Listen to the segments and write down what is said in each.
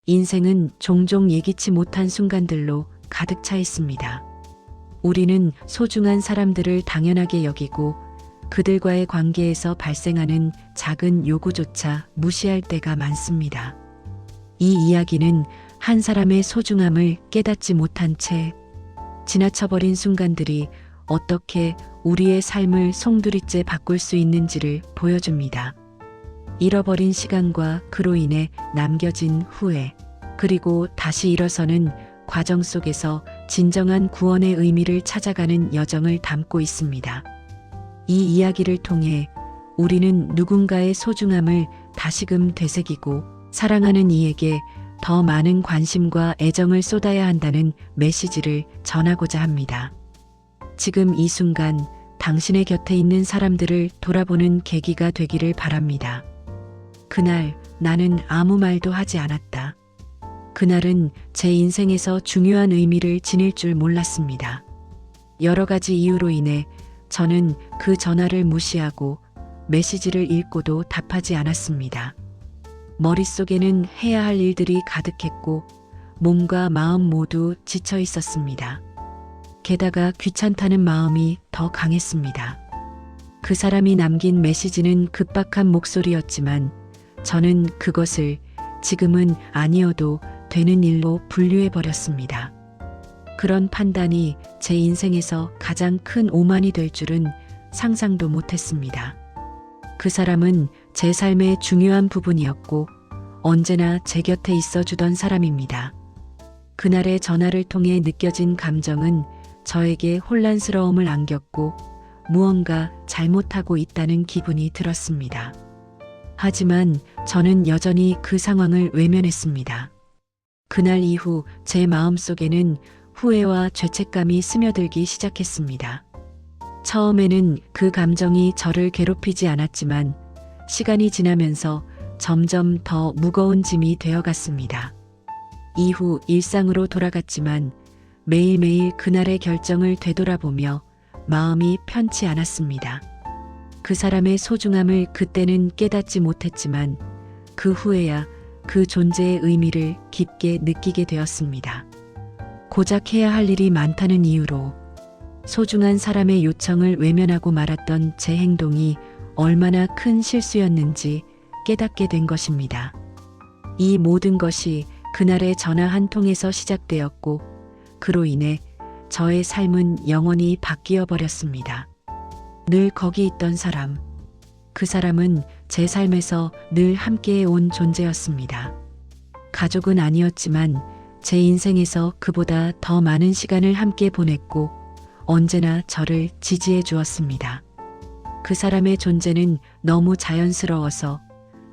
인생은 종종 예기치 못한 순간들로 가득 차 있습니다. 우리는 소중한 사람들을 당연하게 여기고 그들과의 관계에서 발생하는 작은 요구조차 무시할 때가 많습니다. 이 이야기는 한 사람의 소중함을 깨닫지 못한 채 지나쳐버린 순간들이 어떻게 우리의 삶을 송두리째 바꿀 수 있는지를 보여줍니다. 잃어버린 시간과 그로 인해 남겨진 후회, 그리고 다시 일어서는 과정 속에서 진정한 구원의 의미를 찾아가는 여정을 담고 있습니다. 이 이야기를 통해 우리는 누군가의 소중함을 다시금 되새기고 사랑하는 이에게 더 많은 관심과 애정을 쏟아야 한다는 메시지를 전하고자 합니다. 지금 이 순간 당신의 곁에 있는 사람들을 돌아보는 계기가 되기를 바랍니다. 그날 나는 아무 말도 하지 않았다. 그날은 제 인생에서 중요한 의미를 지닐 줄 몰랐습니다. 여러 가지 이유로 인해 저는 그 전화를 무시하고 메시지를 읽고도 답하지 않았습니다. 머릿속에는 해야 할 일들이 가득했고 몸과 마음 모두 지쳐 있었습니다. 게다가 귀찮다는 마음이 더 강했습니다. 그 사람이 남긴 메시지는 급박한 목소리였지만 저는 그것을 지금은 아니어도 되는 일로 분류해버렸습니다. 그런 판단이 제 인생에서 가장 큰 오만이 될 줄은 상상도 못했습니다. 그 사람은 제 삶의 중요한 부분이었고 언제나 제 곁에 있어주던 사람입니다. 그날의 전화를 통해 느껴진 감정은 저에게 혼란스러움을 안겼고 무언가 잘못하고 있다는 기분이 들었습니다. 하지만 저는 여전히 그 상황을 외면했습니다. 그날 이후 제 마음속에는 후회와 죄책감이 스며들기 시작했습니다. 처음에는 그 감정이 저를 괴롭히지 않았지만 시간이 지나면서 점점 더 무거운 짐이 되어갔습니다. 이후 일상으로 돌아갔지만 매일매일 그날의 결정을 되돌아보며 마음이 편치 않았습니다. 그 사람의 소중함을 그때는 깨닫지 못했지만 그 후에야 그 존재의 의미를 깊게 느끼게 되었습니다. 고작 해야 할 일이 많다는 이유로 소중한 사람의 요청을 외면하고 말았던 제 행동이 얼마나 큰 실수였는지 깨닫게 된 것입니다. 이 모든 것이 그날의 전화 한 통에서 시작되었고 그로 인해 저의 삶은 영원히 바뀌어 버렸습니다. 늘 거기 있던 사람, 그 사람은 제 삶에서 늘 함께해 온 존재였습니다. 가족은 아니었지만 제 인생에서 그보다 더 많은 시간을 함께 보냈고 언제나 저를 지지해 주었습니다. 그 사람의 존재는 너무 자연스러워서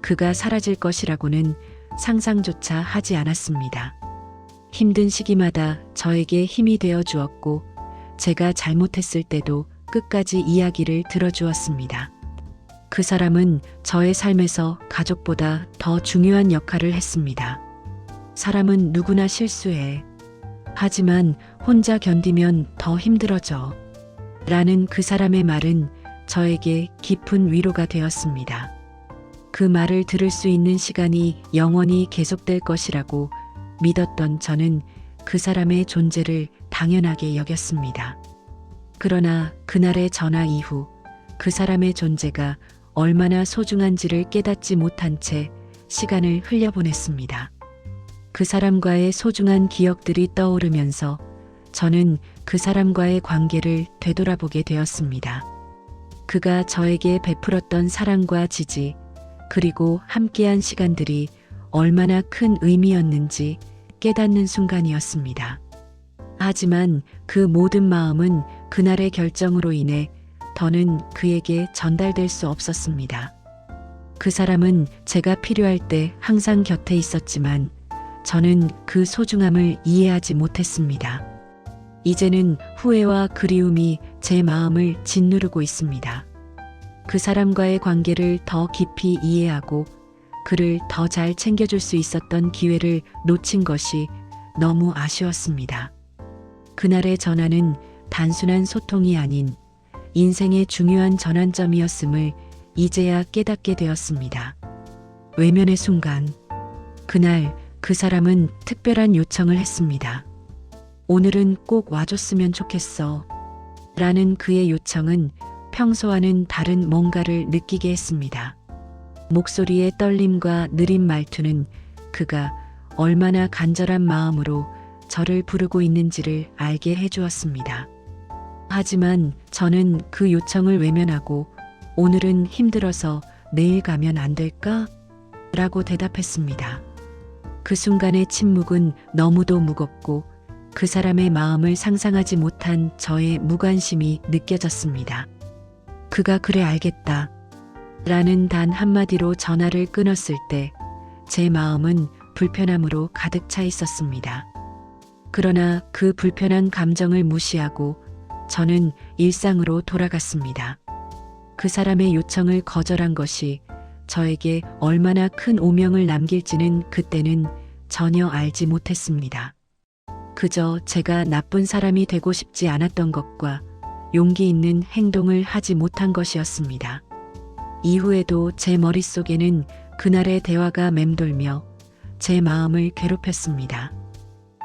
그가 사라질 것이라고는 상상조차 하지 않았습니다. 힘든 시기마다 저에게 힘이 되어 주었고 제가 잘못했을 때도 끝까지 이야기를 들어주었습니다. 그 사람은 저의 삶에서 가족보다 더 중요한 역할을 했습니다. 사람은 누구나 실수해. 하지만 혼자 견디면 더 힘들어져. 라는 그 사람의 말은 저에게 깊은 위로가 되었습니다. 그 말을 들을 수 있는 시간이 영원히 계속될 것이라고 믿었던 저는 그 사람의 존재를 당연하게 여겼습니다. 그러나 그날의 전화 이후 그 사람의 존재가 얼마나 소중한지를 깨닫지 못한 채 시간을 흘려보냈습니다. 그 사람과의 소중한 기억들이 떠오르면서 저는 그 사람과의 관계를 되돌아보게 되었습니다. 그가 저에게 베풀었던 사랑과 지지, 그리고 함께한 시간들이 얼마나 큰 의미였는지 깨닫는 순간이었습니다. 하지만 그 모든 마음은 그날의 결정으로 인해 더는 그에게 전달될 수 없었습니다. 그 사람은 제가 필요할 때 항상 곁에 있었지만 저는 그 소중함을 이해하지 못했습니다. 이제는 후회와 그리움이 제 마음을 짓누르고 있습니다. 그 사람과의 관계를 더 깊이 이해하고 그를 더 잘 챙겨줄 수 있었던 기회를 놓친 것이 너무 아쉬웠습니다. 그날의 전화는 단순한 소통이 아닌 인생의 중요한 전환점이었음을 이제야 깨닫게 되었습니다. 외면의 순간, 그날 그 사람은 특별한 요청을 했습니다. 오늘은 꼭 와줬으면 좋겠어. 라는 그의 요청은 평소와는 다른 뭔가를 느끼게 했습니다. 목소리의 떨림과 느린 말투는 그가 얼마나 간절한 마음으로 저를 부르고 있는지를 알게 해주었습니다. 하지만 저는 그 요청을 외면하고 오늘은 힘들어서 내일 가면 안 될까? 라고 대답했습니다. 그 순간의 침묵은 너무도 무겁고 그 사람의 마음을 상상하지 못한 저의 무관심이 느껴졌습니다. 그가 그래 알겠다. 라는 단 한마디로 전화를 끊었을 때 제 마음은 불편함으로 가득 차 있었습니다. 그러나 그 불편한 감정을 무시하고 저는 일상으로 돌아갔습니다. 그 사람의 요청을 거절한 것이 저에게 얼마나 큰 오명을 남길지는 그때는 전혀 알지 못했습니다. 그저 제가 나쁜 사람이 되고 싶지 않았던 것과 용기 있는 행동을 하지 못한 것이었습니다. 이후에도 제 머릿속에는 그날의 대화가 맴돌며 제 마음을 괴롭혔습니다.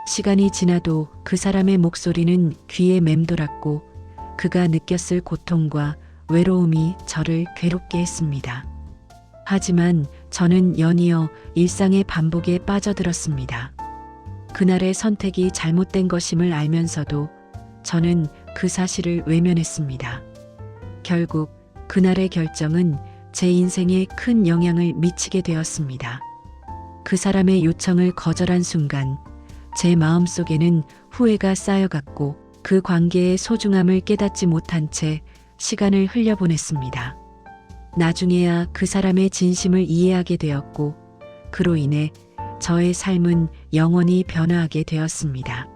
시간이 지나도 그 사람의 목소리는 귀에 맴돌았고 그가 느꼈을 고통과 외로움이 저를 괴롭게 했습니다. 하지만 저는 연이어 일상의 반복에 빠져들었습니다. 그날의 선택이 잘못된 것임을 알면서도 저는 그 사실을 외면했습니다. 결국 그날의 결정은 제 인생에 큰 영향을 미치게 되었습니다. 그 사람의 요청을 거절한 순간 제 마음속에는 후회가 쌓여갔고 그 관계의 소중함을 깨닫지 못한 채 시간을 흘려보냈습니다. 나중에야 그 사람의 진심을 이해하게 되었고 그로 인해 저의 삶은 영원히 변화하게 되었습니다.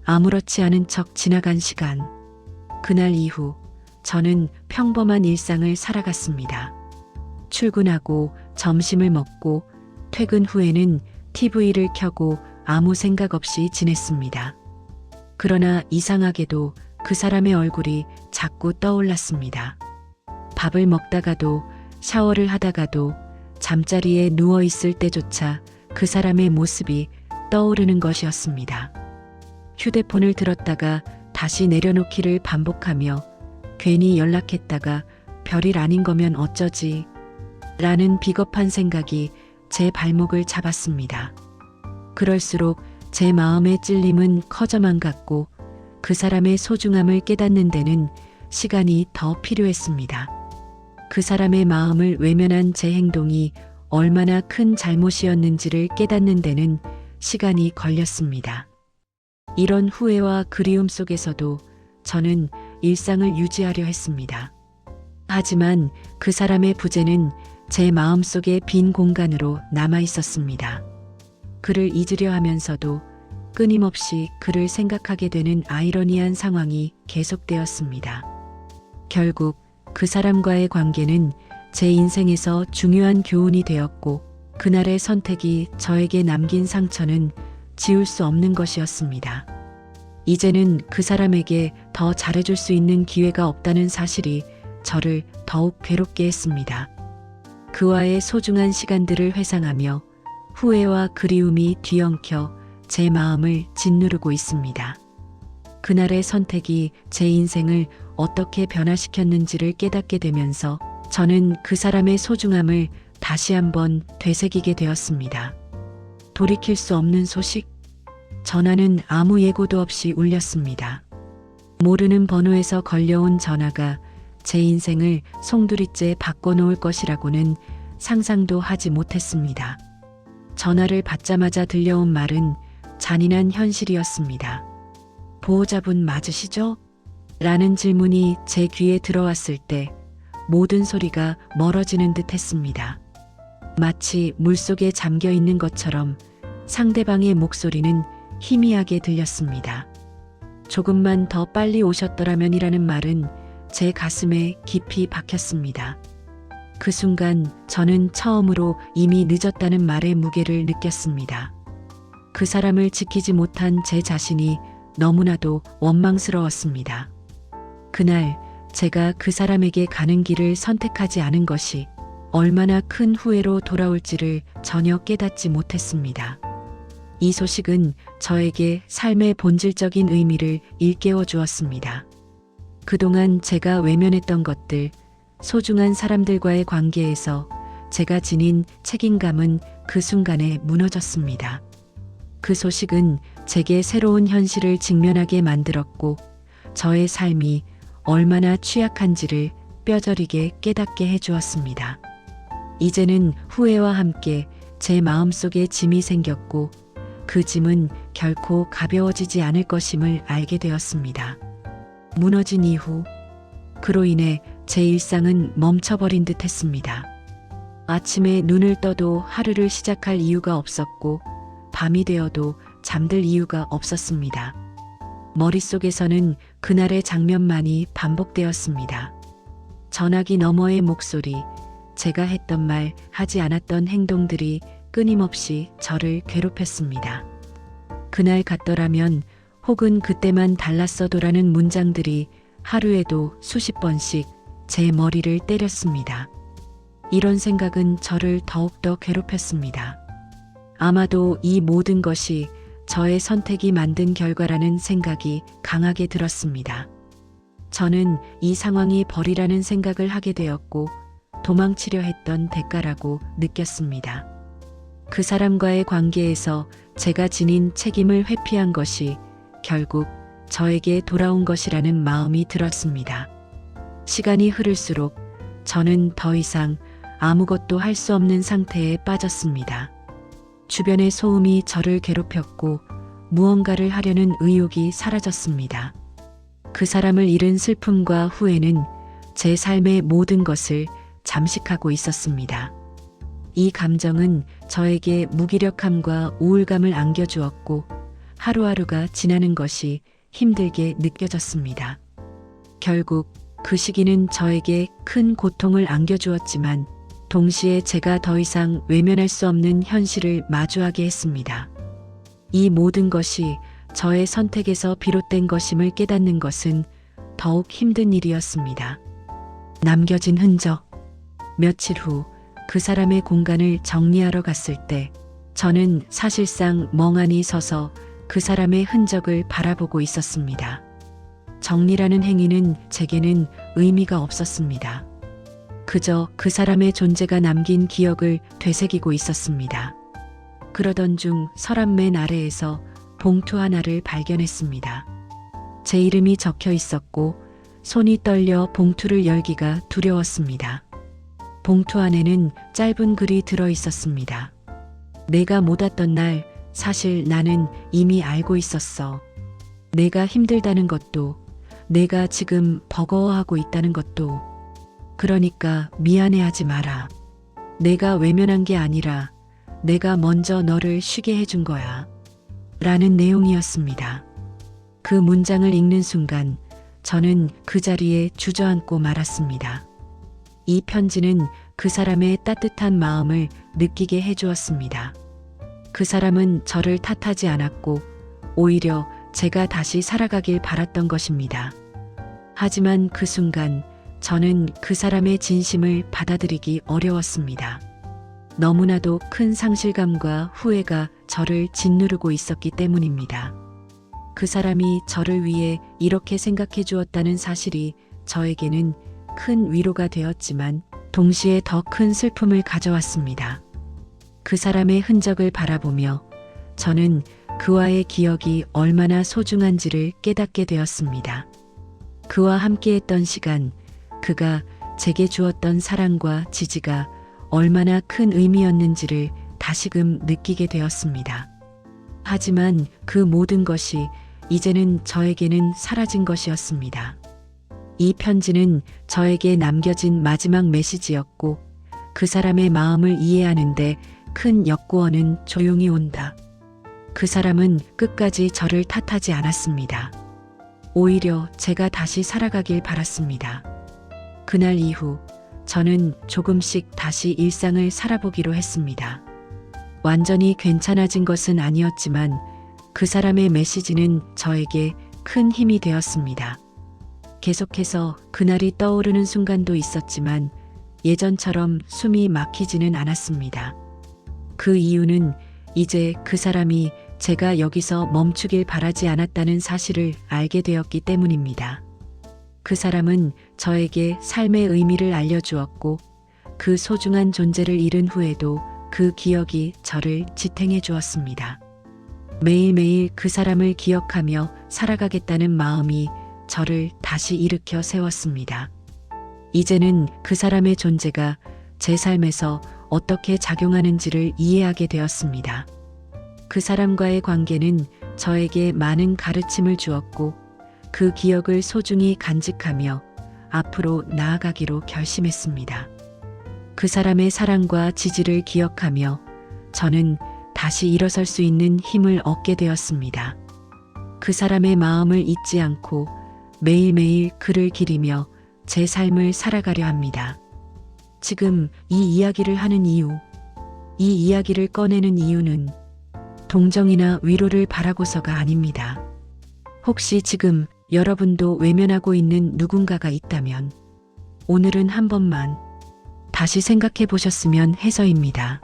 아무렇지 않은 척 지나간 시간. 그날 이후 저는 평범한 일상을 살아갔습니다. 출근하고 점심을 먹고 퇴근 후에는 TV를 켜고 아무 생각 없이 지냈습니다. 그러나 이상하게도 그 사람의 얼굴이 자꾸 떠올랐습니다. 밥을 먹다가도 샤워를 하다가도 잠자리에 누워 있을 때조차 그 사람의 모습이 떠오르는 것이었습니다. 휴대폰을 들었다가 다시 내려놓기를 반복하며 괜히 연락했다가 별일 아닌 거면 어쩌지? 라는 비겁한 생각이 제 발목을 잡았습니다. 그럴수록 제 마음의 찔림은 커져만 갔고 그 사람의 소중함을 깨닫는 데는 시간이 더 필요했습니다. 그 사람의 마음을 외면한 제 행동이 얼마나 큰 잘못이었는지를 깨닫는 데는 시간이 걸렸습니다. 이런 후회와 그리움 속에서도 저는 일상을 유지하려 했습니다. 하지만 그 사람의 부재는 제 마음속의 빈 공간으로 남아 있었습니다. 그를 잊으려 하면서도 끊임없이 그를 생각하게 되는 아이러니한 상황이 계속되었습니다. 결국 그 사람과의 관계는 제 인생에서 중요한 교훈이 되었고 그날의 선택이 저에게 남긴 상처는 지울 수 없는 것이었습니다. 이제는 그 사람에게 더 잘해줄 수 있는 기회가 없다는 사실이 저를 더욱 괴롭게 했습니다. 그와의 소중한 시간들을 회상하며 후회와 그리움이 뒤엉켜 제 마음을 짓누르고 있습니다. 그날의 선택이 제 인생을 어떻게 변화시켰는지를 깨닫게 되면서 저는 그 사람의 소중함을 다시 한번 되새기게 되었습니다. 돌이킬 수 없는 소식? 전화는 아무 예고도 없이 울렸습니다. 모르는 번호에서 걸려온 전화가 제 인생을 송두리째 바꿔놓을 것이라고는 상상도 하지 못했습니다. 전화를 받자마자 들려온 말은 잔인한 현실이었습니다. 보호자분 맞으시죠? 라는 질문이 제 귀에 들어왔을 때 모든 소리가 멀어지는 듯 했습니다. 마치 물속에 잠겨 있는 것처럼 상대방의 목소리는 희미하게 들렸습니다. 조금만 더 빨리 오셨더라면이라는 말은 제 가슴에 깊이 박혔습니다. 그 순간 저는 처음으로 이미 늦었다는 말의 무게를 느꼈습니다. 그 사람을 지키지 못한 제 자신이 너무나도 원망스러웠습니다. 그날 제가 그 사람에게 가는 길을 선택하지 않은 것이 얼마나 큰 후회로 돌아올지를 전혀 깨닫지 못했습니다. 이 소식은 저에게 삶의 본질적인 의미를 일깨워 주었습니다. 그동안 제가 외면했던 것들, 소중한 사람들과의 관계에서 제가 지닌 책임감은 그 순간에 무너졌습니다. 그 소식은 제게 새로운 현실을 직면하게 만들었고, 저의 삶이 얼마나 취약한지를 뼈저리게 깨닫게 해주었습니다. 이제는 후회와 함께 제 마음속에 짐이 생겼고, 그 짐은 결코 가벼워지지 않을 것임을 알게 되었습니다. 무너진 이후, 그로 인해 제 일상은 멈춰버린 듯 했습니다. 아침에 눈을 떠도 하루를 시작할 이유가 없었고, 밤이 되어도 잠들 이유가 없었습니다. 머릿속에서는 그날의 장면만이 반복되었습니다. 전화기 너머의 목소리, 제가 했던 말, 하지 않았던 행동들이 끊임없이 저를 괴롭혔습니다. 그날 같더라면, 혹은 그때만 달랐어도라는 문장들이 하루에도 수십 번씩 제 머리를 때렸습니다. 이런 생각은 저를 더욱더 괴롭혔습니다. 아마도 이 모든 것이 저의 선택이 만든 결과라는 생각이 강하게 들었습니다. 저는 이 상황이 벌이라는 생각을 하게 되었고, 도망치려 했던 대가라고 느꼈습니다. 그 사람과의 관계에서 제가 지닌 책임을 회피한 것이 결국 저에게 돌아온 것이라는 마음이 들었습니다. 시간이 흐를수록 저는 더 이상 아무것도 할 수 없는 상태에 빠졌습니다. 주변의 소음이 저를 괴롭혔고, 무언가를 하려는 의욕이 사라졌습니다. 그 사람을 잃은 슬픔과 후회는 제 삶의 모든 것을 잠식하고 있었습니다. 이 감정은 저에게 무기력함과 우울감을 안겨주었고, 하루하루가 지나는 것이 힘들게 느껴졌습니다. 결국 그 시기는 저에게 큰 고통을 안겨주었지만, 동시에 제가 더 이상 외면할 수 없는 현실을 마주하게 했습니다. 이 모든 것이 저의 선택에서 비롯된 것임을 깨닫는 것은 더욱 힘든 일이었습니다. 남겨진 흔적. 며칠 후 그 사람의 공간을 정리하러 갔을 때, 저는 사실상 멍하니 서서 그 사람의 흔적을 바라보고 있었습니다. 정리라는 행위는 제게는 의미가 없었습니다. 그저 그 사람의 존재가 남긴 기억을 되새기고 있었습니다. 그러던 중 서랍 맨 아래에서 봉투 하나를 발견했습니다. 제 이름이 적혀 있었고, 손이 떨려 봉투를 열기가 두려웠습니다. 봉투 안에는 짧은 글이 들어 있었습니다. 내가 못 왔던 날, 사실 나는 이미 알고 있었어. 내가 힘들다는 것도, 내가 지금 버거워하고 있다는 것도. 그러니까 미안해하지 마라. 내가 외면한 게 아니라 내가 먼저 너를 쉬게 해준 거야. 라는 내용이었습니다. 그 문장을 읽는 순간 저는 그 자리에 주저앉고 말았습니다. 이 편지는 그 사람의 따뜻한 마음을 느끼게 해주었습니다. 그 사람은 저를 탓하지 않았고, 오히려 제가 다시 살아가길 바랐던 것입니다. 하지만 그 순간 저는 그 사람의 진심을 받아들이기 어려웠습니다. 너무나도 큰 상실감과 후회가 저를 짓누르고 있었기 때문입니다. 그 사람이 저를 위해 이렇게 생각해 주었다는 사실이 저에게는 큰 위로가 되었지만, 동시에 더 큰 슬픔을 가져왔습니다. 그 사람의 흔적을 바라보며 저는 그와의 기억이 얼마나 소중한지를 깨닫게 되었습니다. 그와 함께했던 시간, 그가 제게 주었던 사랑과 지지가 얼마나 큰 의미였는지를 다시금 느끼게 되었습니다. 하지만 그 모든 것이 이제는 저에게는 사라진 것이었습니다. 이 편지는 저에게 남겨진 마지막 메시지였고, 그 사람의 마음을 이해하는데 큰 역구원은 조용히 온다. 그 사람은 끝까지 저를 탓하지 않았습니다. 오히려 제가 다시 살아가길 바랐습니다. 그날 이후 저는 조금씩 다시 일상을 살아보기로 했습니다. 완전히 괜찮아진 것은 아니었지만 그 사람의 메시지는 저에게 큰 힘이 되었습니다. 계속해서 그날이 떠오르는 순간도 있었지만 예전처럼 숨이 막히지는 않았습니다. 그 이유는 이제 그 사람이 제가 여기서 멈추길 바라지 않았다는 사실을 알게 되었기 때문입니다. 그 사람은 저에게 삶의 의미를 알려주었고 그 소중한 존재를 잃은 후에도 그 기억이 저를 지탱해 주었습니다. 매일매일 그 사람을 기억하며 살아가겠다는 마음이 저를 다시 일으켜 세웠습니다. 이제는 그 사람의 존재가 제 삶에서 어떻게 작용하는지를 이해하게 되었습니다. 그 사람과의 관계는 저에게 많은 가르침을 주었고 그 기억을 소중히 간직하며 앞으로 나아가기로 결심했습니다. 그 사람의 사랑과 지지를 기억하며 저는 다시 일어설 수 있는 힘을 얻게 되었습니다. 그 사람의 마음을 잊지 않고 매일매일 그를 기리며 제 삶을 살아가려 합니다. 지금 이 이야기를 하는 이유, 이 이야기를 꺼내는 이유는 동정이나 위로를 바라고서가 아닙니다. 혹시 지금 여러분도 외면하고 있는 누군가가 있다면 오늘은 한 번만 다시 생각해 보셨으면 해서입니다.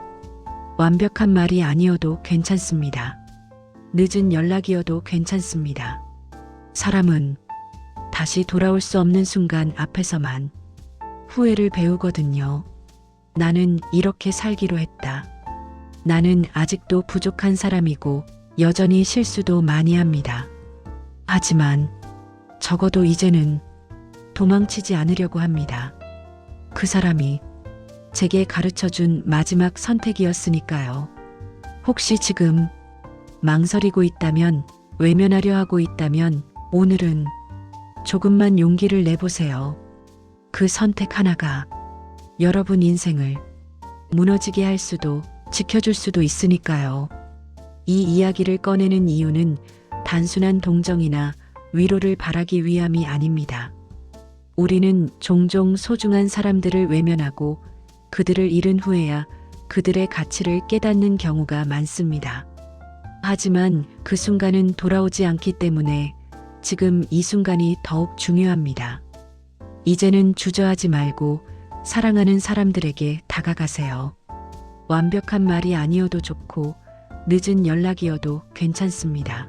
완벽한 말이 아니어도 괜찮습니다. 늦은 연락이어도 괜찮습니다. 사람은 다시 돌아올 수 없는 순간 앞에서만 후회를 배우거든요. 나는 이렇게 살기로 했다. 나는 아직도 부족한 사람이고 여전히 실수도 많이 합니다. 하지만 적어도 이제는 도망치지 않으려고 합니다. 그 사람이 제게 가르쳐준 마지막 선택이었으니까요. 혹시 지금 망설이고 있다면, 외면하려 하고 있다면 오늘은 조금만 용기를 내보세요. 그 선택 하나가 여러분 인생을 무너지게 할 수도 지켜줄 수도 있으니까요. 이 이야기를 꺼내는 이유는 단순한 동정이나 위로를 바라기 위함이 아닙니다. 우리는 종종 소중한 사람들을 외면하고 그들을 잃은 후에야 그들의 가치를 깨닫는 경우가 많습니다. 하지만 그 순간은 돌아오지 않기 때문에 지금 이 순간이 더욱 중요합니다. 이제는 주저하지 말고 사랑하는 사람들에게 다가가세요. 완벽한 말이 아니어도 좋고 늦은 연락이어도 괜찮습니다.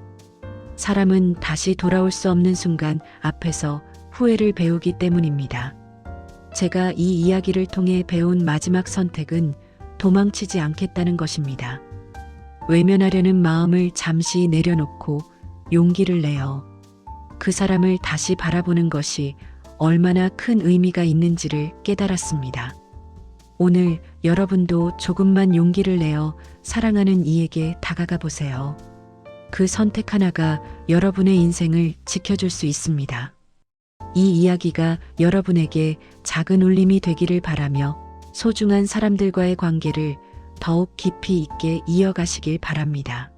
사람은 다시 돌아올 수 없는 순간 앞에서 후회를 배우기 때문입니다. 제가 이 이야기를 통해 배운 마지막 선택은 도망치지 않겠다는 것입니다. 외면하려는 마음을 잠시 내려놓고 용기를 내어 그 사람을 다시 바라보는 것이 얼마나 큰 의미가 있는지를 깨달았습니다. 오늘 여러분도 조금만 용기를 내어 사랑하는 이에게 다가가 보세요. 그 선택 하나가 여러분의 인생을 지켜줄 수 있습니다. 이 이야기가 여러분에게 작은 울림이 되기를 바라며 소중한 사람들과의 관계를 더욱 깊이 있게 이어가시길 바랍니다.